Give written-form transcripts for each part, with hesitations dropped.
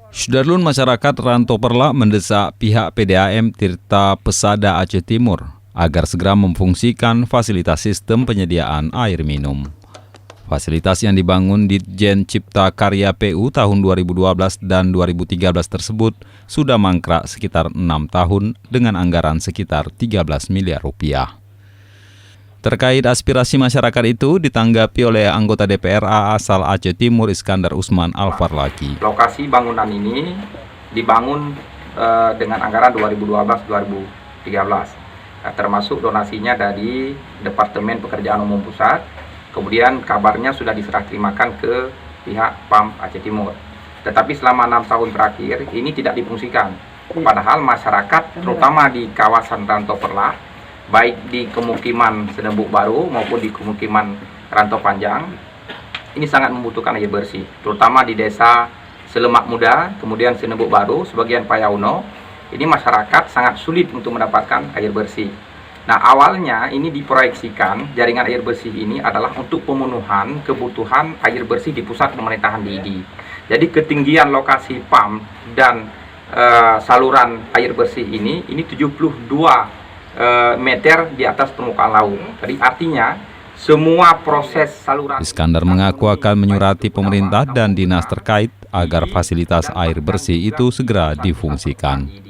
Sudarlun masyarakat Rantau Perlak mendesak pihak PDAM Tirta Pesada Aceh Timur agar segera memfungsikan fasilitas sistem penyediaan air minum. Fasilitas yang dibangun Ditjen Cipta Karya PU tahun 2012 dan 2013 tersebut sudah mangkrak sekitar 6 tahun dengan anggaran sekitar 13 miliar rupiah. Terkait aspirasi masyarakat itu ditanggapi oleh anggota DPRA asal Aceh Timur Iskandar Usman Alfarlaki. Lokasi bangunan ini dibangun dengan anggaran 2012-2013, termasuk donasinya dari Departemen Pekerjaan Umum Pusat. Kemudian kabarnya sudah diserah terimakan ke pihak PAM Aceh Timur. Tetapi selama 6 tahun terakhir ini tidak difungsikan. Padahal masyarakat terutama di kawasan Rantau Perlak, baik di pemukiman Senebuk Baru maupun di pemukiman Rantau Panjang, ini sangat membutuhkan air bersih, terutama di desa Selemak Muda, kemudian Senebuk Baru, sebagian Payauno. Ini masyarakat sangat sulit untuk mendapatkan air bersih. Nah, awalnya ini diproyeksikan jaringan air bersih ini adalah untuk pemenuhan kebutuhan air bersih di pusat pemerintahan DID. Jadi ketinggian lokasi PAM dan saluran air bersih ini 72 meter di atas permukaan laut. Jadi artinya semua proses saluran. Iskandar mengaku akan menyurati pemerintah dan dinas terkait agar fasilitas air bersih itu segera difungsikan.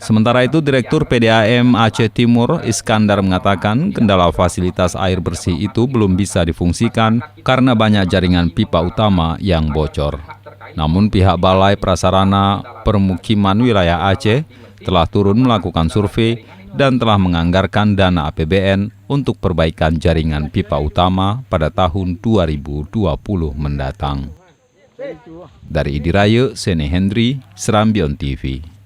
Sementara itu, Direktur PDAM Aceh Timur Iskandar mengatakan kendala fasilitas air bersih itu belum bisa difungsikan karena banyak jaringan pipa utama yang bocor. Namun pihak Balai Prasarana Permukiman Wilayah Aceh telah turun melakukan survei dan telah menganggarkan dana APBN untuk perbaikan jaringan pipa utama pada tahun 2020 mendatang. Dari Idiraye, Sene Hendri, Serambion TV.